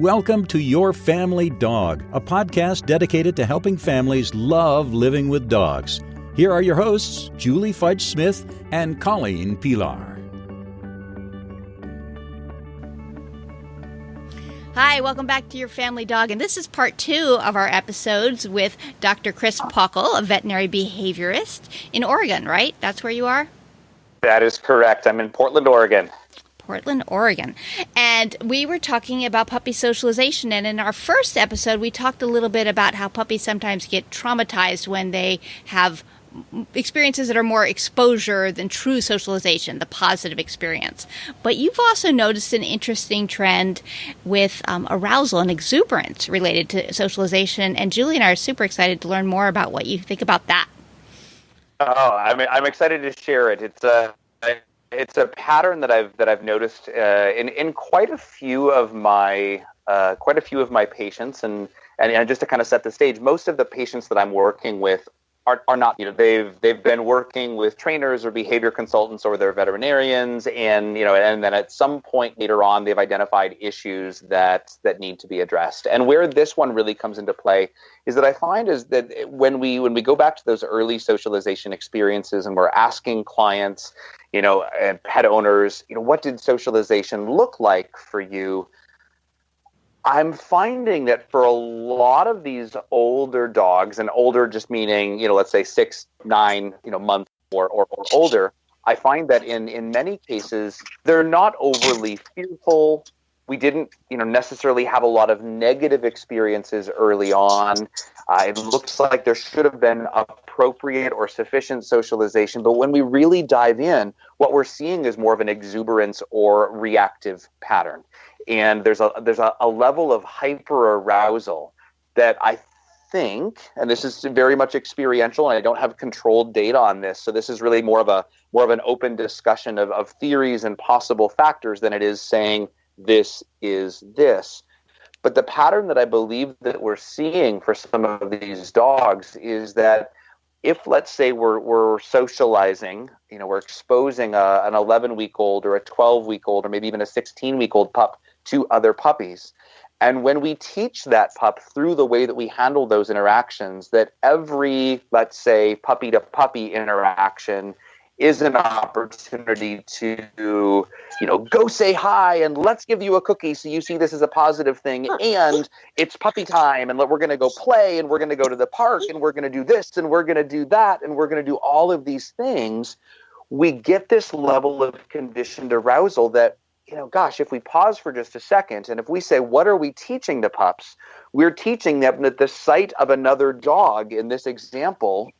Welcome to Your Family Dog, a podcast dedicated to helping families love living with dogs. Here are your hosts, Julie Fudge Smith and Colleen Pelar. Hi, welcome back to Your Family Dog, and this is part 2 of our episodes with Dr. Chris Pachel, a veterinary behaviorist in Oregon, right? That's where you are? That is correct. I'm in Portland, Oregon. Portland, Oregon. And we were talking about puppy socialization, and in our first episode, we talked a little bit about how puppies sometimes get traumatized when they have experiences that are more exposure than true socialization, the positive experience. But you've also noticed an interesting trend with arousal and exuberance related to socialization, and Julie and I are super excited to learn more about what you think about that. Oh, I'm excited to share it. It's a pattern that I've noticed in quite a few of my patients, and just to kind of set the stage, most of the patients that I'm working with are not, they've been working with trainers or behavior consultants or they're veterinarians, and then at some point later on they've identified issues that need to be addressed. And where this one really comes into play is that I find is that when we go back to those early socialization experiences and we're asking clients, and pet owners, what did socialization look like for you? I'm finding that for a lot of these older dogs, and older just meaning, let's say 6, 9, months or older, I find that in many cases, they're not overly fearful. We didn't, necessarily have a lot of negative experiences early on. It looks like there should have been appropriate or sufficient socialization. But when we really dive in, what we're seeing is more of an exuberance or reactive pattern. And there's a level of hyper-arousal that I think, and this is very much experiential, and I don't have controlled data on this, so this is really more of an open discussion of theories and possible factors than it is saying this is this. But the pattern that I believe that we're seeing for some of these dogs is that if, let's say, we're socializing, we're exposing an 11-week-old or a 12-week-old or maybe even a 16-week-old pup to other puppies. And when we teach that pup through the way that we handle those interactions, that every, let's say, puppy-to-puppy interaction is an opportunity to, go say hi and let's give you a cookie so you see this as a positive thing, and it's puppy time and we're going to go play and we're going to go to the park and we're going to do this and we're going to do that and we're going to do all of these things, we get this level of conditioned arousal that, if we pause for just a second and if we say, what are we teaching the pups? We're teaching them that the sight of another dog in this example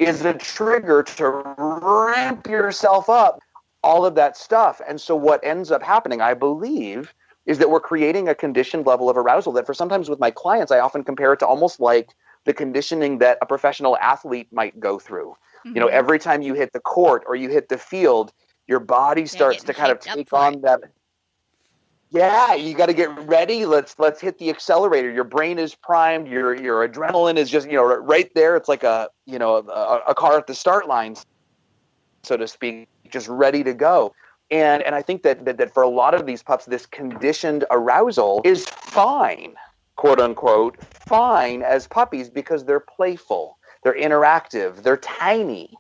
is a trigger to ramp yourself up, all of that stuff. And so what ends up happening, I believe, is that we're creating a conditioned level of arousal that for sometimes with my clients, I often compare it to almost like the conditioning that a professional athlete might go through. Mm-hmm. Every time you hit the court or you hit the field, your body starts to kind of take on that. Yeah, you got to get ready. Let's hit the accelerator. Your brain is primed. Your adrenaline is just right there. It's like a car at the start line, so to speak, just ready to go. And I think that for a lot of these pups, this conditioned arousal is fine, quote unquote, fine as puppies because they're playful, they're interactive, they're tiny.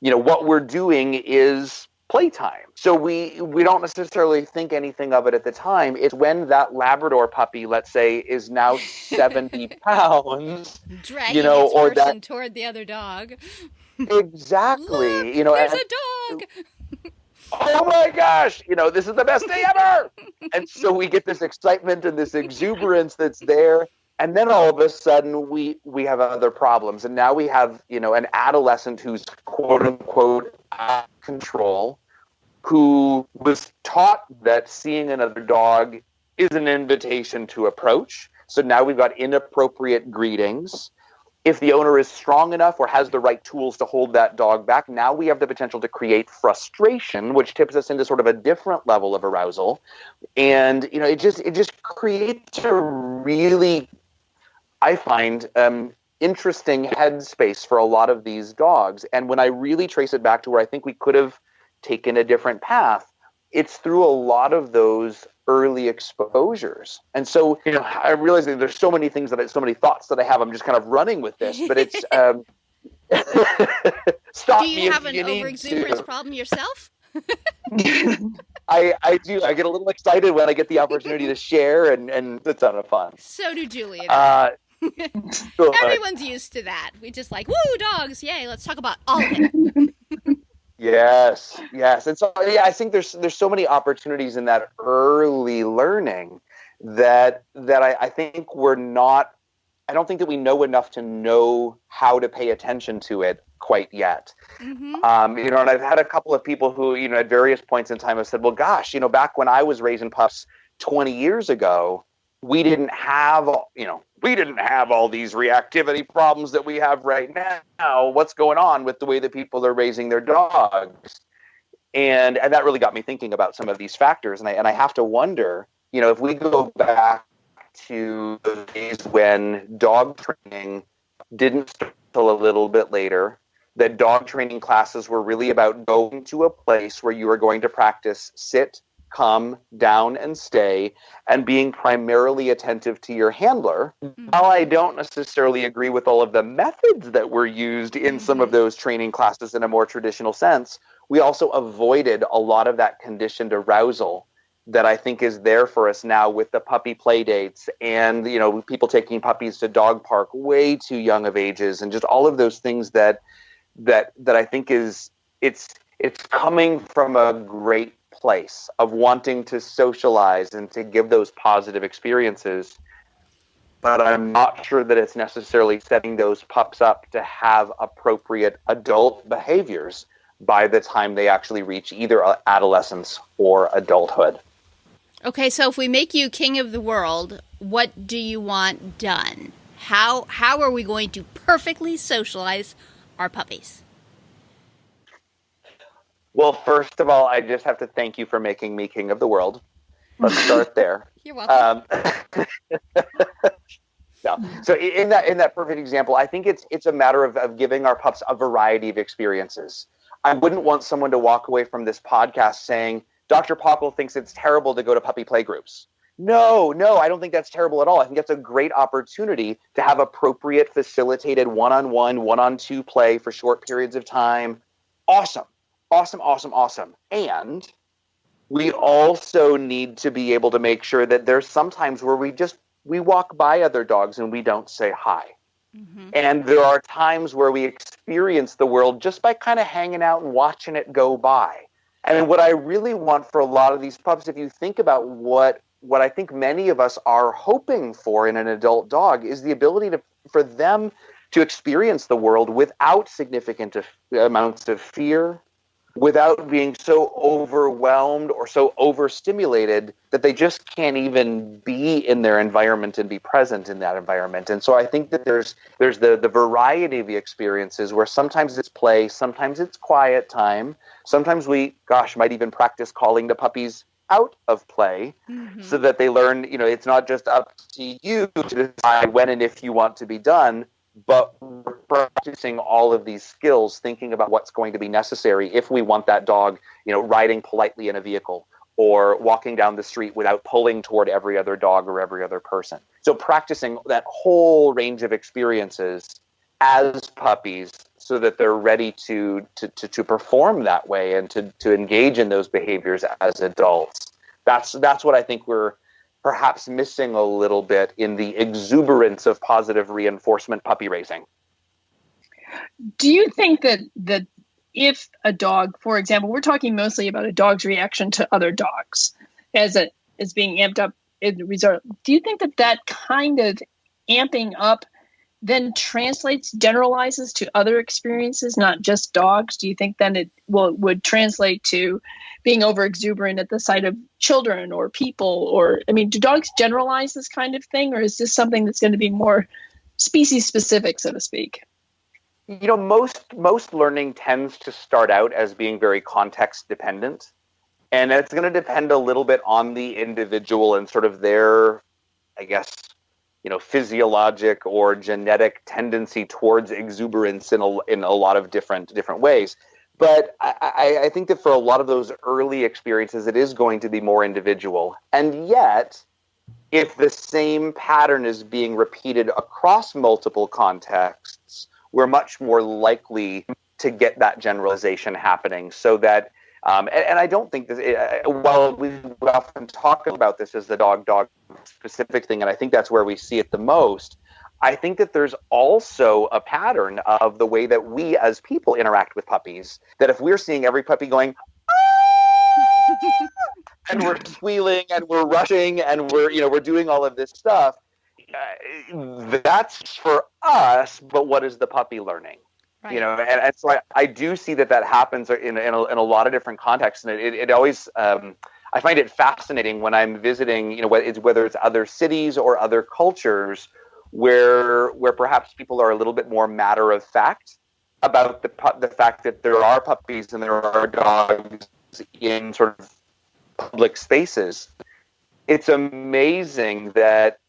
What we're doing is playtime. So we don't necessarily think anything of it at the time. It's when that Labrador puppy, let's say, is now 70 pounds, dragging its or person that toward the other dog. Exactly. Look, there's a dog. Oh my gosh, this is the best day ever. And so we get this excitement and this exuberance that's there. And then all of a sudden we have other problems. And now we have, an adolescent who's quote unquote out of control, who was taught that seeing another dog is an invitation to approach. So now we've got inappropriate greetings. If the owner is strong enough or has the right tools to hold that dog back, now we have the potential to create frustration, which tips us into sort of a different level of arousal. And, it just creates a really, I find, interesting headspace for a lot of these dogs. And when I really trace it back to where I think we could have taken a different path, it's through a lot of those early exposures. And so, I realize that there's so many thoughts that I have. I'm just kind of running with this, but it's, stop Do me you if have an you need overexuberance to. problem yourself? I do. I get a little excited when I get the opportunity to share, and it's a ton of fun. So do Julie and I. Everyone's used to that. We just like, woo, dogs, yay, let's talk about all of it. Yes. And so, I think there's so many opportunities in that early learning that I think I don't think that we know enough to know how to pay attention to it quite yet. Mm-hmm. And I've had a couple of people who, at various points in time have said, well, gosh, back when I was raising pups 20 years ago, we didn't have all these reactivity problems that we have right now. What's going on with the way that people are raising their dogs? And that really got me thinking about some of these factors. And I have to wonder, if we go back to the days when dog training didn't start until a little bit later, that dog training classes were really about going to a place where you were going to practice sit, come, down, and stay, and being primarily attentive to your handler. Mm-hmm. While I don't necessarily agree with all of the methods that were used in some of those training classes in a more traditional sense, we also avoided a lot of that conditioned arousal that I think is there for us now with the puppy play dates and, people taking puppies to dog park way too young of ages, and just all of those things that I think it's coming from a great place of wanting to socialize and to give those positive experiences. But I'm not sure that it's necessarily setting those pups up to have appropriate adult behaviors by the time they actually reach either adolescence or adulthood. Okay, so if we make you king of the world, what do you want done? How are we going to perfectly socialize our puppies? Well, first of all, I just have to thank you for making me king of the world. Let's start there. You're welcome. No. So in that perfect example, I think it's a matter of giving our pups a variety of experiences. I wouldn't want someone to walk away from this podcast saying, Dr. Pachel thinks it's terrible to go to puppy play groups. No, I don't think that's terrible at all. I think that's a great opportunity to have appropriate facilitated one-on-one, one-on-two play for short periods of time. Awesome. And we also need to be able to make sure that there's some times where we walk by other dogs and we don't say hi. Mm-hmm. And there are times where we experience the world just by kind of hanging out and watching it go by. And what I really want for a lot of these pups, if you think about what I think many of us are hoping for in an adult dog, is the ability for them to experience the world without significant amounts of fear, without being so overwhelmed or so overstimulated that they just can't even be in their environment and be present in that environment. And so I think that there's the variety of the experiences where sometimes it's play, sometimes it's quiet time, sometimes we, might even practice calling the puppies out of play so that they learn, it's not just up to you to decide when and if you want to be done, but we're practicing all of these skills, thinking about what's going to be necessary if we want that dog, riding politely in a vehicle or walking down the street without pulling toward every other dog or every other person. So practicing that whole range of experiences as puppies so that they're ready to perform that way and to engage in those behaviors as adults. That's what I think we're perhaps missing a little bit in the exuberance of positive reinforcement puppy raising. Do you think that if a dog, for example, we're talking mostly about a dog's reaction to other dogs as being amped up in the result, do you think that kind of amping up then generalizes to other experiences, not just dogs? Do you think then it would translate to being over exuberant at the sight of children or people? Or, do dogs generalize this kind of thing, or is this something that's going to be more species specific, so to speak? Most learning tends to start out as being very context dependent, and it's going to depend a little bit on the individual and sort of their, I guess, physiologic or genetic tendency towards exuberance in a lot of different ways. But I think that for a lot of those early experiences, it is going to be more individual. And yet, if the same pattern is being repeated across multiple contexts, we're much more likely to get that generalization happening. So that, and I don't think this, while we often talk about this as the dog specific thing, and I think that's where we see it the most, I think that there's also a pattern of the way that we as people interact with puppies, that if we're seeing every puppy going, and we're squealing and we're rushing and we're doing all of this stuff, that's for us, but what is the puppy learning? Right. And so I do see that happens in a lot of different contexts, and it always, I find it fascinating when I'm visiting, whether it's other cities or other cultures, where perhaps people are a little bit more matter of fact about the fact that there are puppies and there are dogs in sort of public spaces. It's amazing that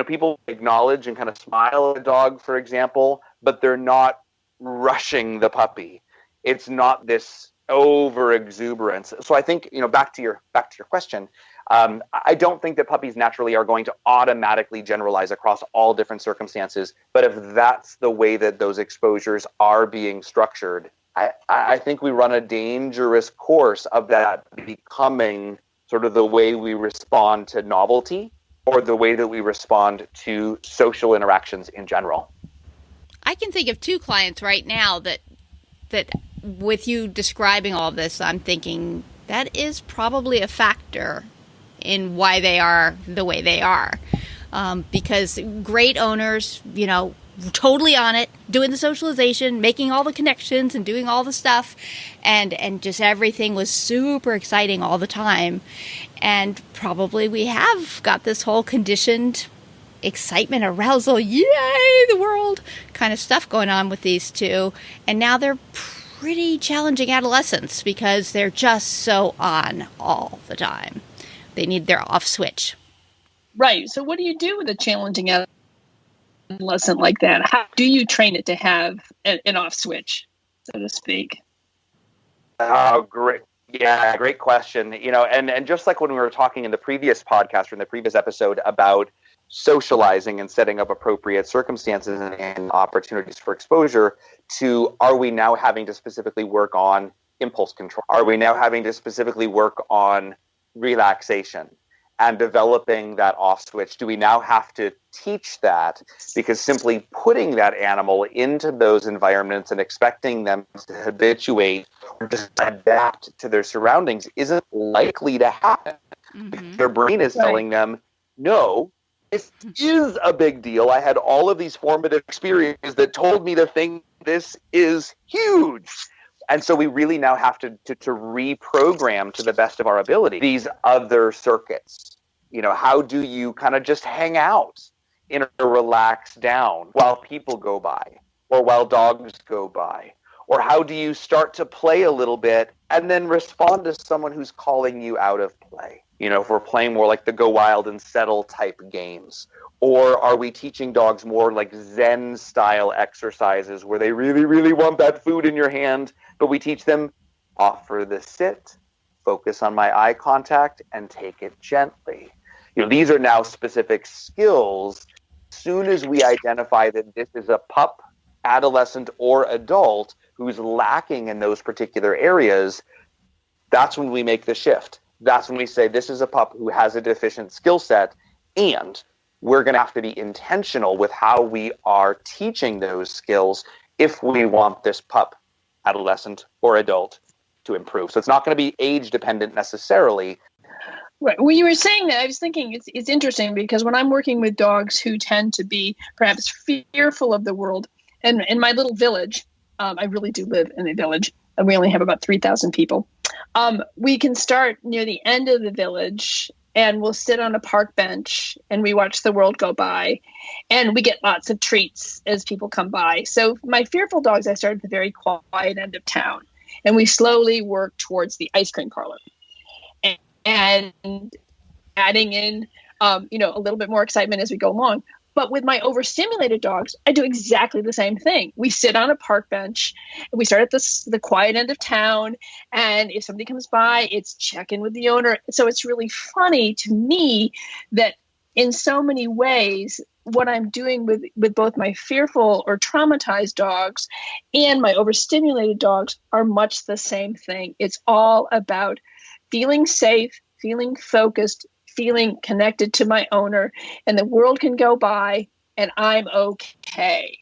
people acknowledge and kind of smile at a dog, for example, but they're not rushing the puppy. It's not this over exuberance. So I think back to your question. I don't think that puppies naturally are going to automatically generalize across all different circumstances. But if that's the way that those exposures are being structured, I think we run a dangerous course of that becoming sort of the way we respond to novelty or the way that we respond to social interactions in general. I can think of 2 clients right now that with you describing all this, I'm thinking that is probably a factor in why they are the way they are. Because great owners, totally on it, doing the socialization, making all the connections and doing all the stuff, and just everything was super exciting all the time. And probably we have got this whole conditioned excitement, arousal, yay, the world kind of stuff going on with these 2. And now they're pretty challenging adolescents because they're just so on all the time. They need their off switch. Right. So what do you do with a challenging adolescent like that? How do you train it to have an off switch, so to speak? Oh, great. Yeah, great question. And just like when we were talking in the previous podcast or in the previous episode about socializing and setting up appropriate circumstances and opportunities for exposure, to are we now having to specifically work on impulse control? Are we now having to specifically work on relaxation and developing that off switch? Do we now have to teach that? Because simply putting that animal into those environments and expecting them to habituate or just adapt to their surroundings isn't likely to happen. Mm-hmm. Their brain is telling them, no, this is a big deal. I had all of these formative experiences that told me to think this is huge. And so we really now have to reprogram to the best of our ability these other circuits. How do you kind of just hang out in a relaxed down while people go by or while dogs go by? Or how do you start to play a little bit and then respond to someone who's calling you out of play? If we're playing more like the go wild and settle type games, or are we teaching dogs more like Zen style exercises where they really, really want that food in your hand, but we teach them offer the sit, focus on my eye contact, and take it gently. These are now specific skills. As soon as we identify that this is a pup, adolescent, or adult who's lacking in those particular areas, that's when we make the shift. That's when we say this is a pup who has a deficient skill set, and we're going to have to be intentional with how we are teaching those skills if we want this pup, adolescent, or adult to improve. So it's not going to be age dependent necessarily. Right. When you were saying that, I was thinking it's interesting because when I'm working with dogs who tend to be perhaps fearful of the world, and in my little village, I really do live in a village, and we only have about 3,000 people. We can start near the end of the village and we'll sit on a park bench and we watch the world go by, and we get lots of treats as people come by. So my fearful dogs, I started at the very quiet end of town, and we slowly work towards the ice cream parlor and adding in, a little bit more excitement as we go along. But with my overstimulated dogs, I do exactly the same thing. We sit on a park bench, and we start at the quiet end of town. And if somebody comes by, it's check in with the owner. So it's really funny to me that in so many ways, what I'm doing with both my fearful or traumatized dogs and my overstimulated dogs are much the same thing. It's all about feeling safe, feeling focused, feeling connected to my owner, and the world can go by and I'm okay.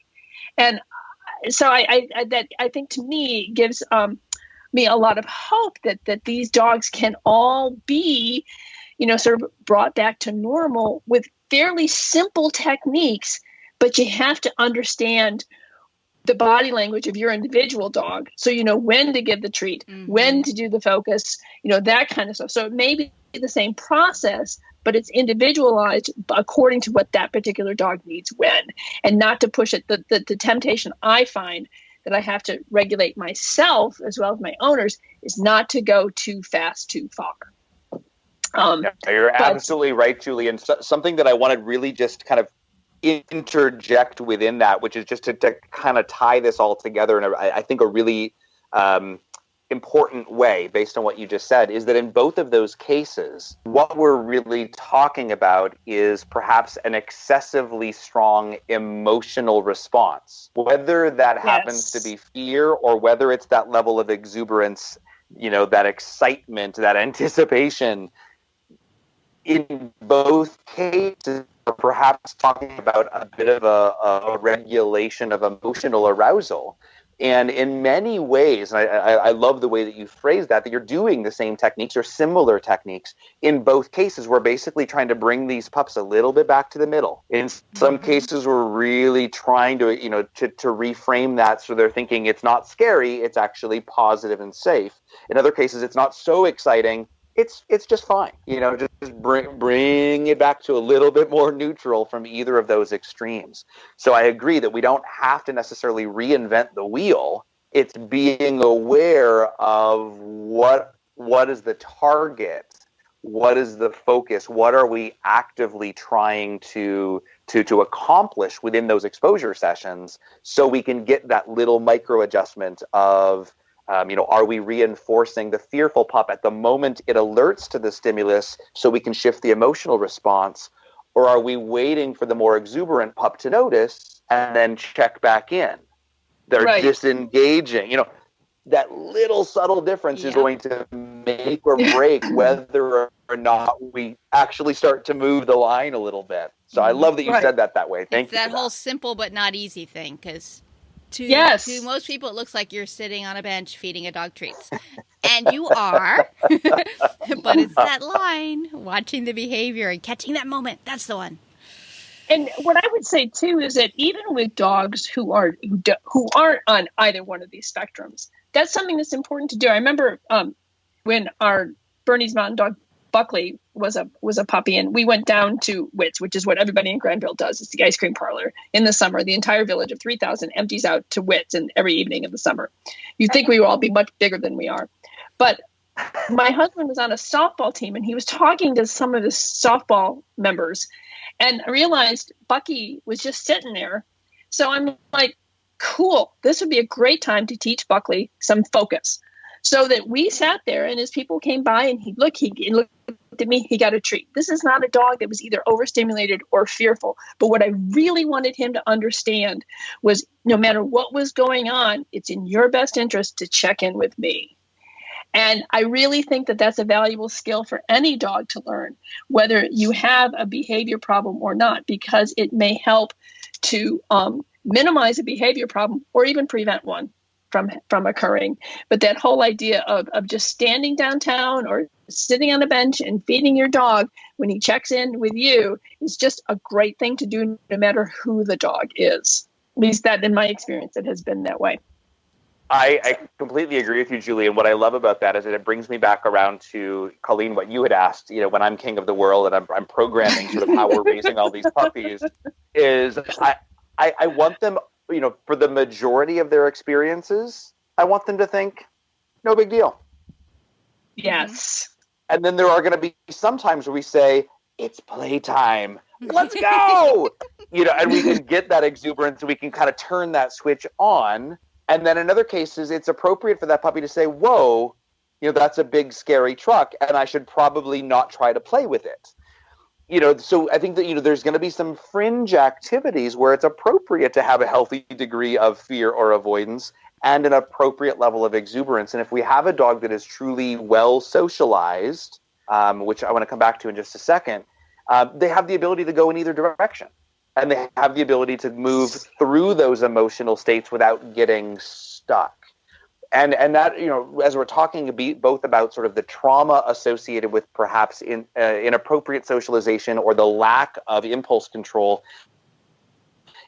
And so I think to me gives me a lot of hope that these dogs can all be, sort of brought back to normal with fairly simple techniques, but you have to understand the body language of your individual dog. So you know when to give the treat, when to do the focus, that kind of stuff. So it may be the same process, but it's individualized according to what that particular dog needs when, and not to push it. The temptation I find that I have to regulate myself as well as my owners is not to go too fast, too far. You're absolutely right, Julie. And something that I wanted really just kind of interject within that, which is just to kind of tie this all together in I think a really important way based on what you just said, is that in both of those cases, what we're really talking about is perhaps an excessively strong emotional response, whether that happens to be fear or whether it's that level of exuberance, that excitement, that anticipation. In both cases, we're perhaps talking about a bit of a regulation of emotional arousal. And in many ways, and I love the way that you phrase that you're doing the same techniques or similar techniques. In both cases, we're basically trying to bring these pups a little bit back to the middle. In some cases, we're really trying to, to reframe that so they're thinking it's not scary, it's actually positive and safe. In other cases, it's not so exciting, it's just fine. Just bring it back to a little bit more neutral from either of those extremes. So I agree that we don't have to necessarily reinvent the wheel. It's being aware of what is the target, what is the focus, what are we actively trying to accomplish within those exposure sessions, so we can get that little micro adjustment of are we reinforcing the fearful pup at the moment it alerts to the stimulus so we can shift the emotional response? Or are we waiting for the more exuberant pup to notice and then check back in? They're disengaging. That little subtle difference is going to make or break whether or not we actually start to move the line a little bit. So I love that you said that way. Thank you. That whole simple but not easy thing, because to most people, it looks like you're sitting on a bench feeding a dog treats. And you are. But it's that line, watching the behavior and catching that moment. That's the one. And what I would say, too, is that even with dogs who aren't on either one of these spectrums, that's something that's important to do. I remember when our Bernese Mountain Dog Buckley was a puppy, and we went down to Witt's, which is what everybody in Granville does. It's the ice cream parlor. In the summer, the entire village of 3,000 empties out to Witt's, and every evening of the summer. You'd think we would all be much bigger than we are. But my husband was on a softball team, and he was talking to some of his softball members, and I realized Bucky was just sitting there. So I'm like, cool, this would be a great time to teach Buckley some focus. So that we sat there, and as people came by and he looked at me, he got a treat. This is not a dog that was either overstimulated or fearful. But what I really wanted him to understand was no matter what was going on, it's in your best interest to check in with me. And I really think that that's a valuable skill for any dog to learn, whether you have a behavior problem or not, because it may help to minimize a behavior problem or even prevent one from occurring. But that whole idea of just standing downtown or sitting on a bench and feeding your dog when he checks in with you is just a great thing to do, no matter who the dog is. At least that, in my experience, it has been that way. I completely agree with you, Julie. And what I love about that is that it brings me back around to, Colleen, what you had asked, when I'm king of the world and I'm programming sort of how we're raising all these puppies, is I want them, for the majority of their experiences, I want them to think, no big deal. Yes. And then there are going to be some times where we say, it's playtime. Let's go. And we can get that exuberance, we can kind of turn that switch on. And then in other cases, it's appropriate for that puppy to say, whoa, that's a big, scary truck, and I should probably not try to play with it. So I think that, there's going to be some fringe activities where it's appropriate to have a healthy degree of fear or avoidance and an appropriate level of exuberance. And if we have a dog that is truly well socialized, which I want to come back to in just a second, they have the ability to go in either direction. And they have the ability to move through those emotional states without getting stuck. And that, as we're talking both about sort of the trauma associated with perhaps inappropriate socialization or the lack of impulse control,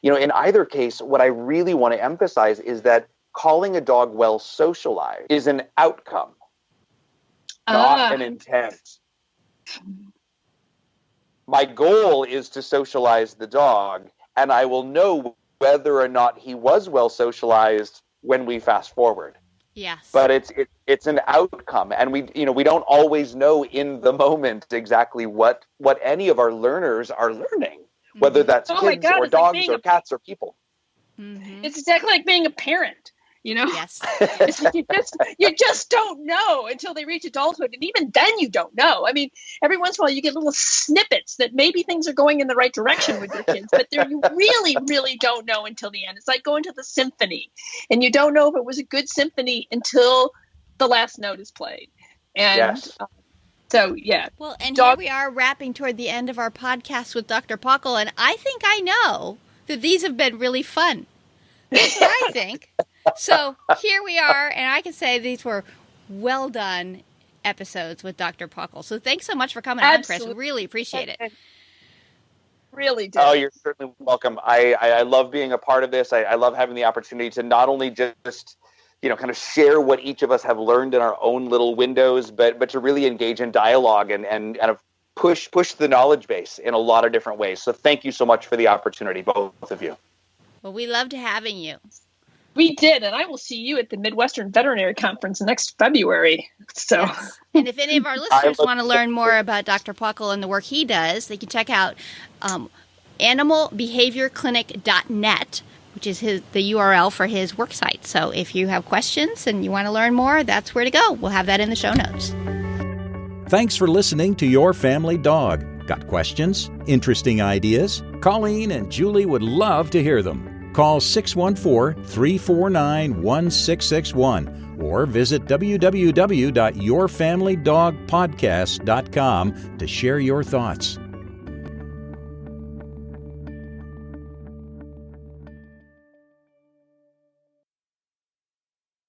in either case, what I really want to emphasize is that calling a dog well socialized is an outcome, not an intent. My goal is to socialize the dog, and I will know whether or not he was well socialized when we fast forward. Yes. But it's an outcome, and we don't always know in the moment exactly what any of our learners are learning, whether that's kids or dogs or cats or people. Mm-hmm. It's exactly like being a parent. Yes. you just don't know until they reach adulthood. And even then you don't know. I mean, every once in a while you get little snippets that maybe things are going in the right direction with your kids, but you really, really don't know until the end. It's like going to the symphony and you don't know if it was a good symphony until the last note is played. And yes. So, yeah. Well, and here we are wrapping toward the end of our podcast with Dr. Pachel, and I think I know that these have been really fun. That's what I think. So here we are, and I can say these were well done episodes with Dr. Pachel. So thanks so much for coming on, Chris. Really appreciate it. Really do. Oh, you're certainly welcome. I love being a part of this. I love having the opportunity to not only just kind of share what each of us have learned in our own little windows, but to really engage in dialogue and kind of push the knowledge base in a lot of different ways. So thank you so much for the opportunity, both of you. Well, we loved having you. We did, and I will see you at the Midwestern Veterinary Conference next February. So, yes. And if any of our listeners want to learn more about Dr. Pachel and the work he does, they can check out animalbehaviorclinic.net, which is the URL for his work site. So if you have questions and you want to learn more, that's where to go. We'll have that in the show notes. Thanks for listening to Your Family Dog. Got questions? Interesting ideas? Colleen and Julie would love to hear them. Call 614-349-1661 or visit www.yourfamilydogpodcast.com to share your thoughts.